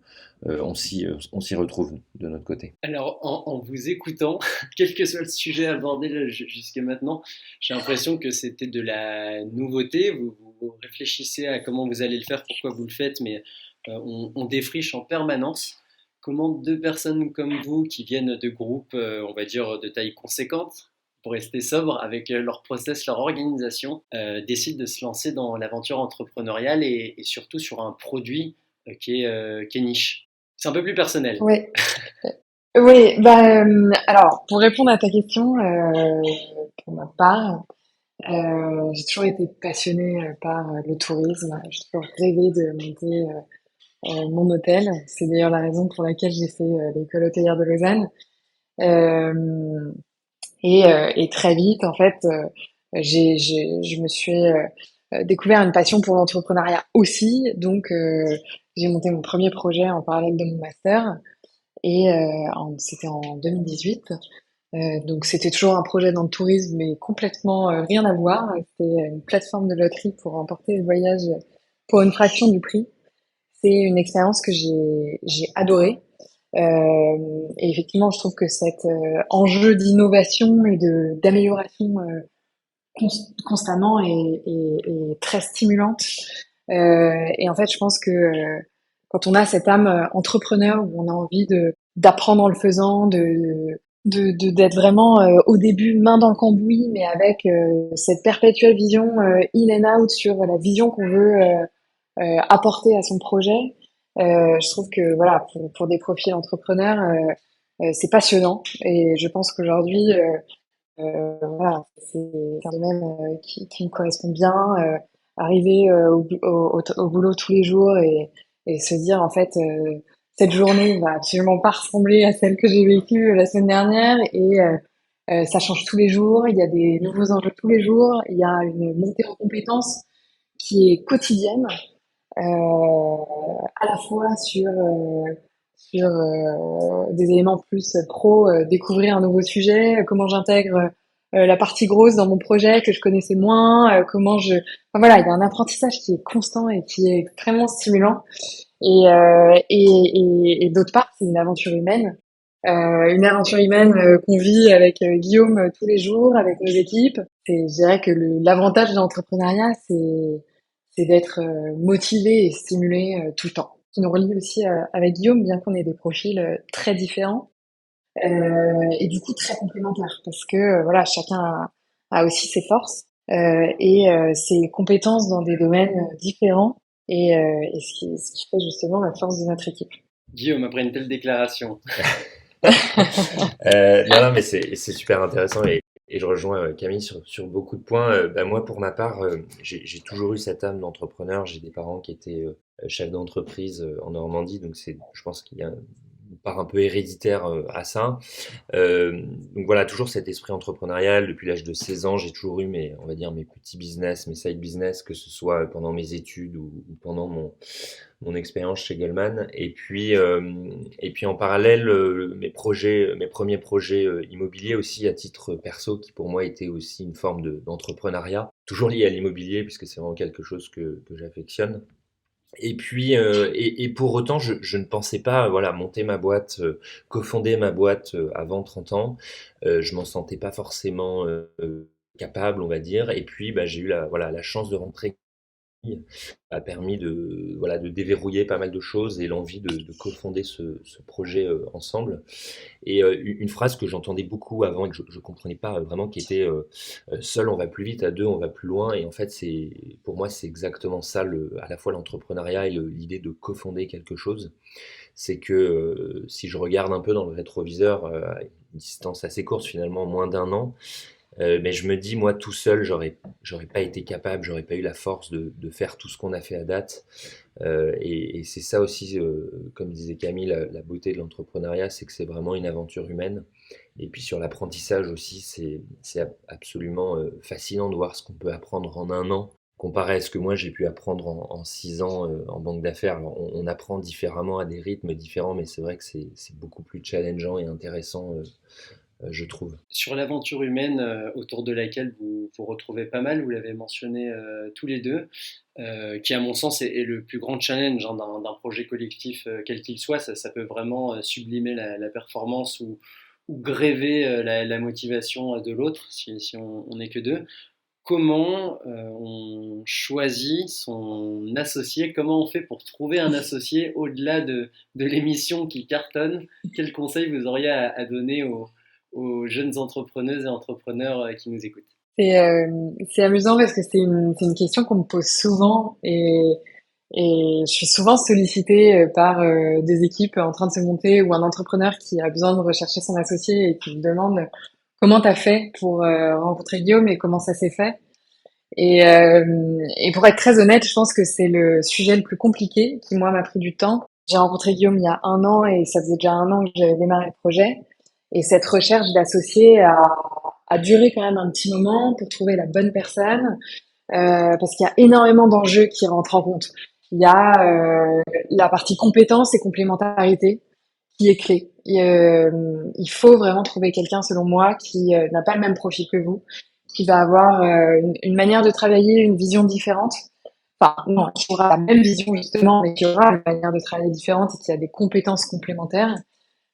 Speaker 3: on s'y retrouve de notre côté.
Speaker 1: Alors, en vous écoutant, quel que soit le sujet abordé là, jusqu'à maintenant, j'ai l'impression que c'était de la nouveauté. Vous réfléchissez à comment vous allez le faire, pourquoi vous le faites, mais on défriche en permanence. Comment deux personnes comme vous, qui viennent de groupes, on va dire, de taille conséquente, pour rester sobre avec leur process, leur organisation, décident de se lancer dans l'aventure entrepreneuriale et surtout sur un produit qui est niche. C'est un peu plus personnel.
Speaker 2: Oui, oui, bah, alors, pour répondre à ta question, pour ma part, j'ai toujours été passionnée par le tourisme. J'ai toujours rêvé de monter mon hôtel. C'est d'ailleurs la raison pour laquelle j'ai fait l'école hôtelière de Lausanne. Euh, et très vite, en fait, je me suis découvert une passion pour l'entrepreneuriat aussi. Donc, j'ai monté mon premier projet en parallèle de mon master. Et c'était en 2018. Donc c'était toujours un projet dans le tourisme, mais complètement rien à voir. C'était une plateforme de loterie pour remporter le voyage pour une fraction du prix. C'est une expérience que j'ai adorée. Et effectivement, je trouve que cet enjeu d'innovation et de d'amélioration constamment est très stimulante. Et en fait, je pense que quand on a cette âme entrepreneur où on a envie de d'apprendre en le faisant, d'être vraiment au début main dans le cambouis, mais avec cette perpétuelle vision in and out sur la vision qu'on veut apporter à son projet. Je trouve que voilà, pour des profils entrepreneurs, c'est passionnant et je pense qu'aujourd'hui, voilà, c'est un domaine qui me correspond bien. arriver au boulot tous les jours et se dire en fait cette journée va absolument pas ressembler à celle que j'ai vécue la semaine dernière et ça change tous les jours, il y a des nouveaux enjeux tous les jours, il y a une montée en compétences qui est quotidienne, à la fois sur des éléments plus pro, découvrir un nouveau sujet, comment j'intègre la partie grosse dans mon projet que je connaissais moins, enfin, voilà, il y a un apprentissage qui est constant et qui est extrêmement stimulant. Et d'autre part, c'est une aventure humaine qu'on vit avec Guillaume tous les jours, avec nos équipes. Je dirais que l'avantage de l'entrepreneuriat, c'est d'être motivé et stimulé tout le temps. Qui nous relie aussi avec Guillaume, bien qu'on ait des profils très différents et du coup très complémentaires, parce que voilà, chacun a aussi ses forces et ses compétences dans des domaines différents et ce qui fait justement la force de notre équipe.
Speaker 1: Guillaume, après une telle déclaration.
Speaker 3: Non, mais c'est super intéressant et je rejoins Camille sur beaucoup de points. Moi, pour ma part, j'ai toujours eu cette âme d'entrepreneur. J'ai des parents qui étaient chefs d'entreprise en Normandie, donc je pense qu'il y a une part un peu héréditaire à ça. Euh, donc voilà, toujours cet esprit entrepreneurial. Depuis l'âge de 16 ans, j'ai toujours eu on va dire, mes petits business, mes side business, que ce soit pendant mes études ou pendant mon expérience chez Goldman. Et puis en parallèle, mes premiers projets immobiliers aussi à titre perso, qui pour moi étaient aussi une forme d'entrepreneuriat, toujours lié à l'immobilier, puisque c'est vraiment quelque chose que j'affectionne. Et puis, et pour autant, je ne pensais pas, voilà, monter ma boîte, cofonder ma boîte avant 30 ans. Je m'en sentais pas forcément capable, on va dire. Et puis, j'ai eu la chance de rentrer a permis de déverrouiller pas mal de choses et l'envie de cofonder ce projet ensemble. Et une phrase que j'entendais beaucoup avant et que je comprenais pas vraiment, qui était seul on va plus vite, à deux on va plus loin. Et en fait, pour moi, c'est exactement ça, à la fois l'entrepreneuriat et l'idée de cofonder quelque chose. C'est que si je regarde un peu dans le rétroviseur, à une distance assez courte, finalement moins d'1 an, mais je me dis, moi, tout seul, j'aurais pas été capable, j'aurais pas eu la force de faire tout ce qu'on a fait à date. Et c'est ça aussi, comme disait Camille, la beauté de l'entrepreneuriat, c'est que c'est vraiment une aventure humaine. Et puis sur l'apprentissage aussi, c'est absolument fascinant de voir ce qu'on peut apprendre en 1 an, comparé à ce que moi j'ai pu apprendre en 6 ans en banque d'affaires. Alors, on apprend différemment à des rythmes différents, mais c'est vrai que c'est beaucoup plus challengeant et intéressant, je trouve.
Speaker 1: Sur l'aventure humaine autour de laquelle vous vous retrouvez pas mal, vous l'avez mentionné tous les deux, qui à mon sens est le plus grand challenge hein, d'un projet collectif quel qu'il soit. Ça peut vraiment sublimer la performance ou gréver la motivation de l'autre si on n'est que deux. Comment on choisit son associé? Comment on fait pour trouver un associé au-delà de l'émission qui cartonne? Quels conseils vous auriez à donner aux jeunes entrepreneuses et entrepreneurs qui nous écoutent?
Speaker 2: C'est amusant parce que c'est une question qu'on me pose souvent et je suis souvent sollicitée par des équipes en train de se monter ou un entrepreneur qui a besoin de rechercher son associé et qui me demande comment t'as fait pour rencontrer Guillaume et comment ça s'est fait. Et pour être très honnête, je pense que c'est le sujet le plus compliqué qui, moi, m'a pris du temps. J'ai rencontré Guillaume il y a 1 an et ça faisait déjà 1 an que j'avais démarré le projet. Et cette recherche d'associés a duré quand même un petit moment pour trouver la bonne personne, parce qu'il y a énormément d'enjeux qui rentrent en compte. Il y a la partie compétences et complémentarité qui est clé. Il faut vraiment trouver quelqu'un, selon moi, qui n'a pas le même profil que vous, qui va avoir une manière de travailler, une vision différente. Enfin, non, qui aura la même vision justement, mais qui aura une manière de travailler différente et qui a des compétences complémentaires.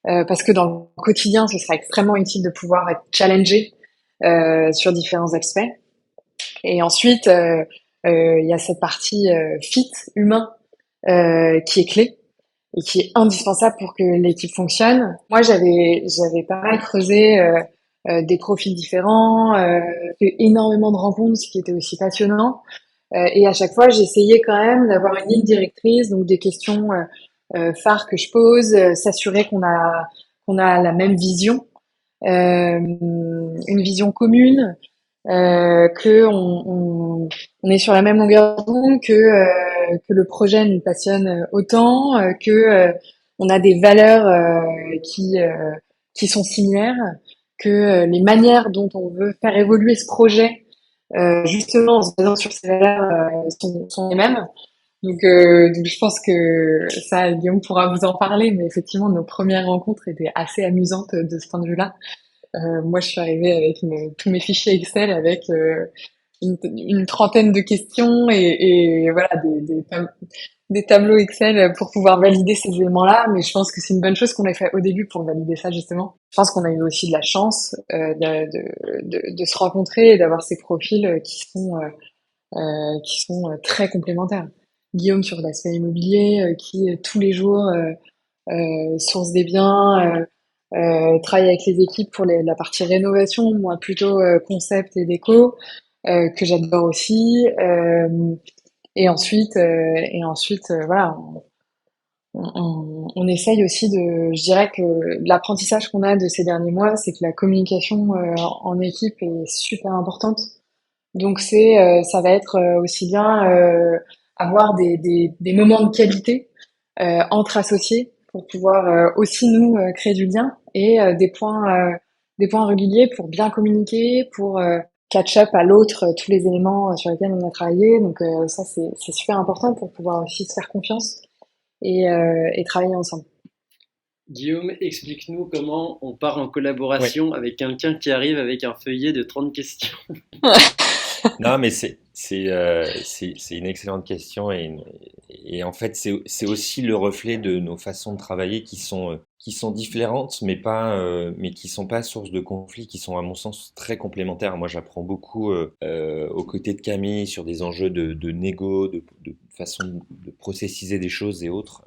Speaker 2: Parce que dans le quotidien, ce sera extrêmement utile de pouvoir être challengé sur différents aspects. Et ensuite, il y a cette partie fit humain qui est clé et qui est indispensable pour que l'équipe fonctionne. Moi, j'avais pas mal creusé des profils différents, fait énormément de rencontres, ce qui était aussi passionnant. Et à chaque fois, j'essayais quand même d'avoir une ligne directrice, donc des questions phares que je pose, s'assurer qu'on a la même vision, une vision commune, que on est sur la même longueur d'onde, que le projet nous passionne autant, que on a des valeurs qui sont similaires, que les manières dont on veut faire évoluer ce projet, justement en se basant sur ces valeurs, sont les mêmes. Donc je pense que ça, Guillaume pourra vous en parler, mais effectivement, nos premières rencontres étaient assez amusantes de ce point de vue-là. Moi, je suis arrivée avec tous mes fichiers Excel avec une trentaine de questions et voilà des tableaux Excel pour pouvoir valider ces éléments-là. Mais je pense que c'est une bonne chose qu'on ait fait au début pour valider ça justement. Je pense qu'on a eu aussi de la chance de se rencontrer et d'avoir ces profils qui sont très complémentaires. Guillaume sur l'aspect immobilier, qui tous les jours source des biens, travaille avec les équipes pour la partie rénovation, moi plutôt concept et déco, que j'adore aussi. Et ensuite, voilà, on essaye aussi je dirais que l'apprentissage qu'on a de ces derniers mois, c'est que la communication en équipe est super importante. Donc ça va être aussi bien avoir des moments de qualité entre associés pour pouvoir aussi nous créer du lien et des points réguliers pour bien communiquer, pour catch up à l'autre tous les éléments sur lesquels on a travaillé. Donc ça c'est super important pour pouvoir aussi se faire confiance et travailler ensemble.
Speaker 1: Guillaume, explique-nous comment on part en
Speaker 3: Ouais.
Speaker 1: collaboration avec quelqu'un qui arrive avec un feuillet de 30 questions.
Speaker 3: Non, mais c'est une excellente question et en fait c'est aussi le reflet de nos façons de travailler qui sont différentes mais qui sont pas source de conflits, qui sont à mon sens très complémentaires. Moi j'apprends beaucoup aux côtés de Camille sur des enjeux de négo, de façon de processiser des choses et autres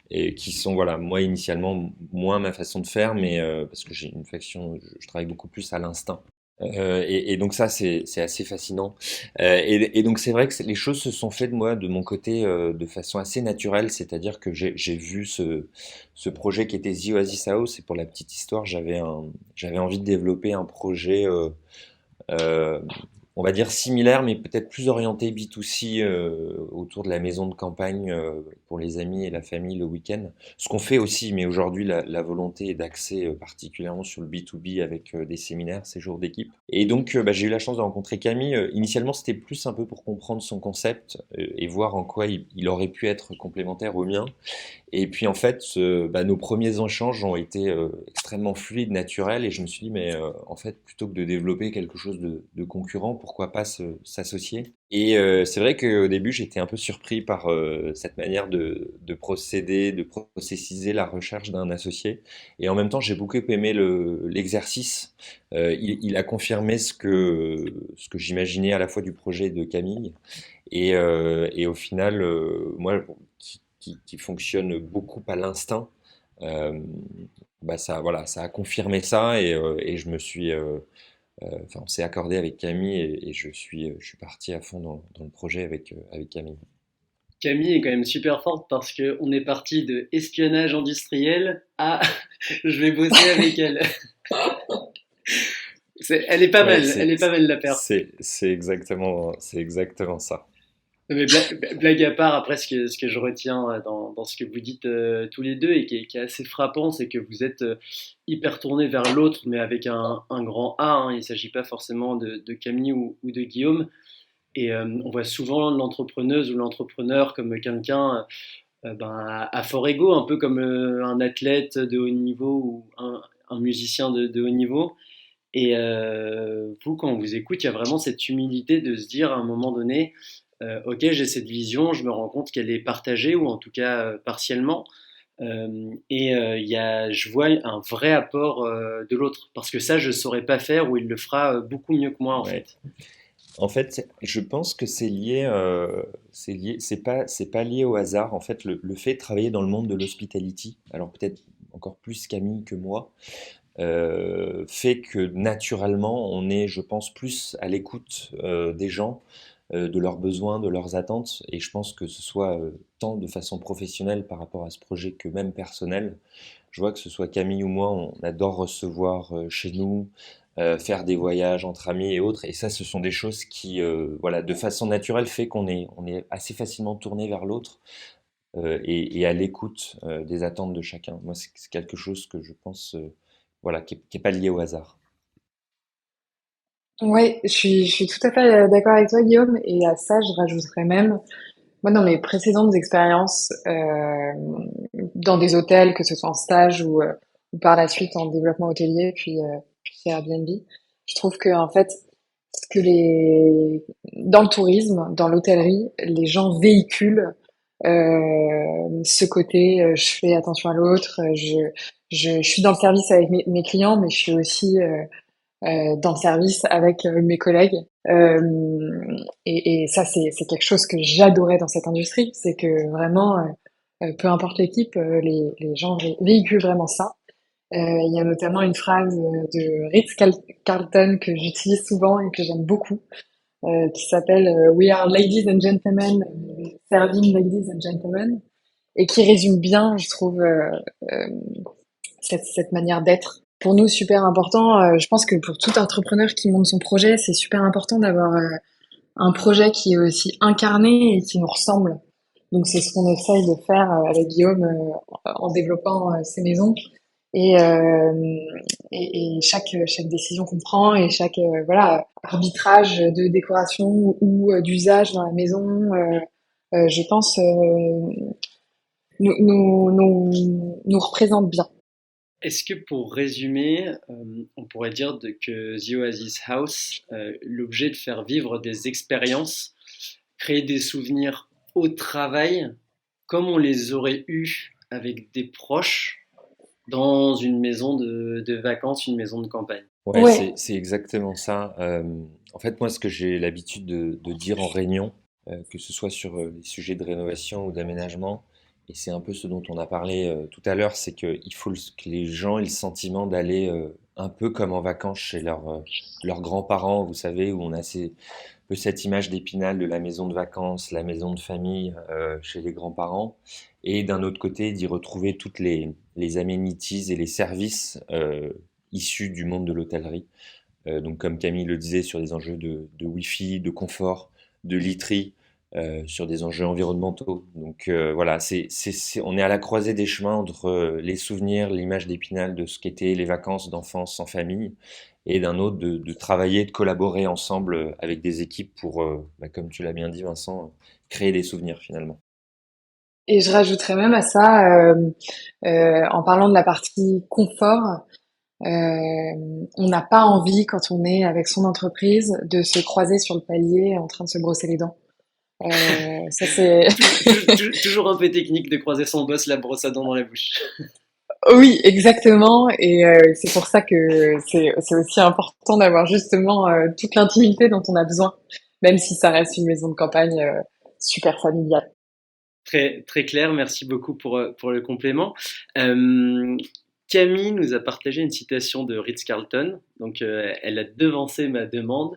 Speaker 3: et qui sont voilà moi initialement moins ma façon de faire mais parce que j'ai une faction je travaille beaucoup plus à l'instinct. Et donc ça, c'est assez fascinant. Et donc c'est vrai que les choses se sont faites de moi, de mon côté, de façon assez naturelle. C'est-à-dire que j'ai vu ce projet qui était The Oasis House. Et pour la petite histoire, j'avais envie de développer un projet euh, on va dire similaire, mais peut-être plus orienté B2C autour de la maison de campagne pour les amis et la famille le week-end. Ce qu'on fait aussi, mais aujourd'hui la volonté est d'axer particulièrement sur le B2B avec des séminaires, ces jours d'équipe. Et donc bah, j'ai eu la chance de rencontrer Camille. Initialement c'était plus un peu pour comprendre son concept et voir en quoi il aurait pu être complémentaire au mien. Et puis en fait, bah, nos premiers échanges ont été extrêmement fluides, naturels, et je me suis dit, mais en fait, plutôt que de développer quelque chose de concurrent, pourquoi pas s'associer? Et c'est vrai qu'au début, j'étais un peu surpris par cette manière de procéder, de processiser la recherche d'un associé. Et en même temps, j'ai beaucoup aimé l'exercice. Il a confirmé ce que j'imaginais à la fois du projet de Camille. Et au final, moi, qui fonctionne beaucoup à l'instinct, euh, bah ça, voilà, ça a confirmé ça et je me suis, enfin, on s'est accordé avec Camille et je suis parti à fond dans le projet avec Camille.
Speaker 1: Camille est quand même super forte parce qu'on est parti de espionnage industriel à je vais bosser avec elle.
Speaker 3: Ouais,
Speaker 1: Elle est pas mal la paire.
Speaker 3: c'est exactement ça.
Speaker 1: Mais blague à part, après, ce que je retiens dans ce que vous dites tous les deux et qui est assez frappant, c'est que vous êtes hyper tourné vers l'autre, mais avec un grand A. Hein. Il ne s'agit pas forcément de Camille ou de Guillaume. Et on voit souvent l'entrepreneuse ou l'entrepreneur comme quelqu'un à fort ego, un peu comme un athlète de haut niveau ou un musicien de haut niveau. Et vous, quand on vous écoute, il y a vraiment cette humilité de se dire à un moment donné, ok, j'ai cette vision, je me rends compte qu'elle est partagée ou en tout cas partiellement. Je vois un vrai apport de l'autre parce que ça, je ne saurais pas faire ou il le fera beaucoup mieux que moi en
Speaker 3: Ouais.
Speaker 1: fait.
Speaker 3: En fait, je pense que c'est pas lié au hasard. En fait, le fait de travailler dans le monde de l'hospitality, alors peut-être encore plus Camille que moi, fait que naturellement, on est, je pense, plus à l'écoute des gens, de leurs besoins, de leurs attentes. Et je pense que ce soit tant de façon professionnelle par rapport à ce projet que même personnel, je vois que ce soit Camille ou moi, on adore recevoir chez nous, faire des voyages entre amis et autres. Et ça, ce sont des choses qui, voilà, de façon naturelle, fait qu'on est assez facilement tourné vers l'autre et à l'écoute des attentes de chacun. Moi, c'est quelque chose que je pense, voilà, qui est pas lié au hasard.
Speaker 2: Ouais, je suis tout à fait d'accord avec toi, Guillaume. Et à ça, je rajouterais même, moi, dans mes précédentes expériences, dans des hôtels, que ce soit en stage ou par la suite en développement hôtelier, puis chez Airbnb, je trouve que en fait, ce que dans le tourisme, dans l'hôtellerie, les gens véhiculent ce côté, je fais attention à l'autre, je suis dans le service avec mes clients, mais je suis aussi dans le service avec mes collègues. Et ça, c'est quelque chose que j'adorais dans cette industrie, c'est que vraiment, peu importe l'équipe, les gens véhiculent vraiment ça. Il y a notamment une phrase de Ritz-Carlton que j'utilise souvent et que j'aime beaucoup, qui s'appelle We are ladies and gentlemen, serving ladies and gentlemen, et qui résume bien, je trouve, euh, cette manière d'être. Pour nous, super important. Je pense que pour tout entrepreneur qui monte son projet, c'est super important d'avoir un projet qui est aussi incarné et qui nous ressemble. Donc c'est ce qu'on essaye de faire avec Guillaume en développant ces maisons. Et, euh, et chaque décision qu'on prend et chaque voilà arbitrage de décoration ou d'usage dans la maison, je pense, nous représente bien.
Speaker 1: Est-ce que pour résumer, on pourrait dire que The Oasis House, l'objet de faire vivre des expériences, créer des souvenirs au travail, comme on les aurait eus avec des proches dans une maison de vacances, une maison de campagne.
Speaker 3: Ouais,
Speaker 2: Ouais,
Speaker 3: c'est exactement ça. En fait, moi, ce que j'ai l'habitude de dire en réunion, que ce soit sur les sujets de rénovation ou d'aménagement, et c'est un peu ce dont on a parlé tout à l'heure, c'est qu'il faut que les gens aient le sentiment d'aller un peu comme en vacances chez leurs grands-parents, vous savez, où on a peu cette image d'Épinal de la maison de vacances, la maison de famille chez les grands-parents, et d'un autre côté, d'y retrouver toutes les amenities et les services issus du monde de l'hôtellerie. Donc, comme Camille le disait, sur des enjeux de Wi-Fi, de confort, de literie, sur des enjeux environnementaux. Donc voilà, on est à la croisée des chemins entre les souvenirs, l'image d'Épinal de ce qu'étaient les vacances d'enfance en famille, et d'un autre de travailler, de collaborer ensemble avec des équipes pour, comme tu l'as bien dit Vincent, créer des souvenirs finalement.
Speaker 2: et je rajouterais même à ça, en parlant de la partie confort, on n'a pas envie, quand on est avec son entreprise, de se croiser sur le palier en train de se brosser les dents. Ça c'est
Speaker 1: Toujours un peu technique de croiser son boss la brosse à dents dans la bouche.
Speaker 2: oui, exactement. Et c'est pour ça que c'est aussi important d'avoir justement toute l'intimité dont on a besoin, même si ça reste une maison de campagne super familiale.
Speaker 1: Très, très clair, merci beaucoup pour le complément. Euh, Camille nous a partagé une citation de Ritz-Carlton, donc elle a devancé ma demande.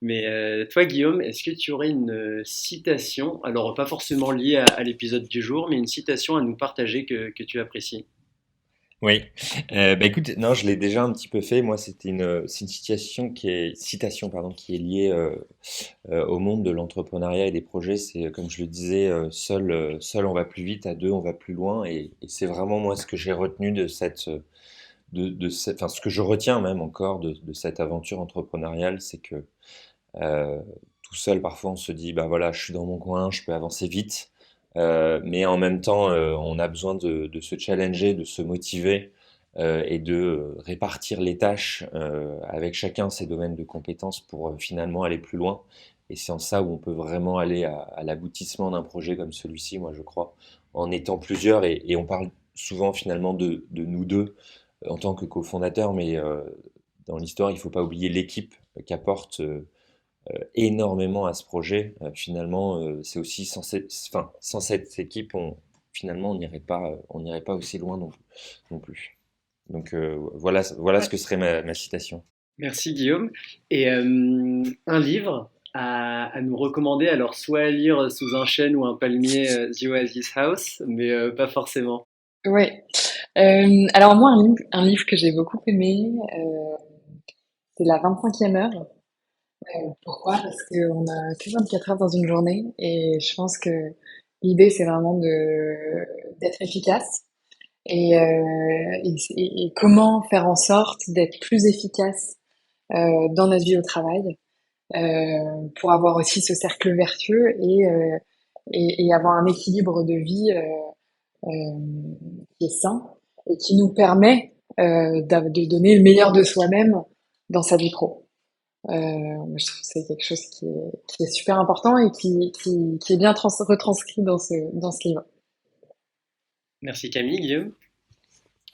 Speaker 1: Mais toi, Guillaume, est-ce que tu aurais une citation, alors pas forcément liée à l'épisode du jour, mais une citation à nous partager que tu apprécies?
Speaker 3: Oui, bah écoute, non, je l'ai déjà un petit peu fait. Moi, c'est une citation, pardon, qui est liée au monde de l'entrepreneuriat et des projets. C'est comme je le disais, seul on va plus vite, à deux on va plus loin. Et c'est vraiment moi ce que j'ai retenu enfin ce que je retiens même encore de cette aventure entrepreneuriale, c'est que euh, tout seul, parfois, on se dit, bah voilà, je suis dans mon coin, je peux avancer vite. Mais en même temps, on a besoin de se challenger, de se motiver et de répartir les tâches avec chacun ses domaines de compétences pour finalement aller plus loin. Et c'est en ça où on peut vraiment aller à l'aboutissement d'un projet comme celui-ci, moi je crois, en étant plusieurs. Et on parle souvent finalement de nous deux en tant que cofondateurs, mais dans l'histoire, il ne faut pas oublier l'équipe qu'apporte énormément à ce projet. Finalement, c'est aussi sans cette équipe, finalement, on n'irait pas aussi loin non plus. Donc voilà ce
Speaker 1: Ouais.
Speaker 3: que serait ma citation.
Speaker 1: Merci Guillaume. Et un livre à nous recommander, alors soit à lire sous un chêne ou un palmier, The Oasis House, mais pas forcément.
Speaker 2: Ouais. Alors moi, un livre que j'ai beaucoup aimé, c'est La 25e heure. Pourquoi? Parce qu'on a que 24 heures dans une journée et je pense que l'idée, c'est vraiment d'être efficace et comment faire en sorte d'être plus efficace dans notre vie au travail pour avoir aussi ce cercle vertueux et avoir un équilibre de vie qui est sain et qui nous permet de donner le meilleur de soi-même dans sa vie pro. Je trouve que c'est quelque chose qui est super important et qui est bien retranscrit dans ce livre.
Speaker 1: Merci Camille, Guillaume.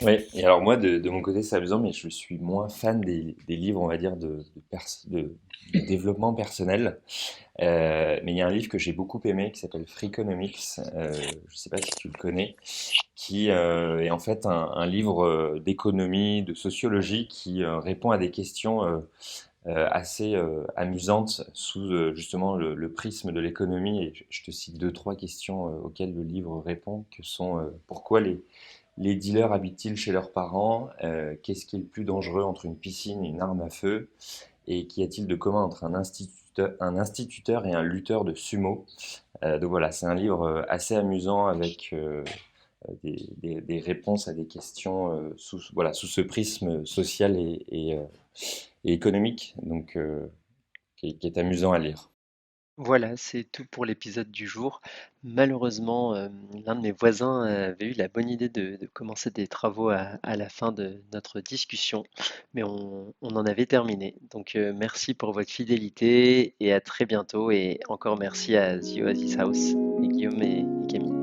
Speaker 3: Oui, et alors moi, de mon côté, c'est amusant, mais je suis moins fan des livres, on va dire, de développement personnel. Mais il y a un livre que j'ai beaucoup aimé qui s'appelle Freakonomics, je ne sais pas si tu le connais, qui est en fait un livre d'économie, de sociologie qui répond à des questions assez amusantes sous justement le prisme de l'économie. Et je te cite deux, trois questions auxquelles le livre répond, que sont pourquoi les dealers habitent-ils chez leurs parents? Qu'est-ce qui est le plus dangereux entre une piscine et une arme à feu? Et qu'y a-t-il de commun entre un instituteur et un lutteur de sumo? Donc voilà, c'est un livre assez amusant avec des réponses à des questions voilà, sous ce prisme social et économique, donc qui est amusant à lire.
Speaker 4: Voilà, c'est tout pour l'épisode du jour. Malheureusement, l'un de mes voisins avait eu la bonne idée de commencer des travaux à la fin de notre discussion, mais on en avait terminé. Donc, merci pour votre fidélité et à très bientôt. Et encore merci à The Oasis House et Guillaume et Camille.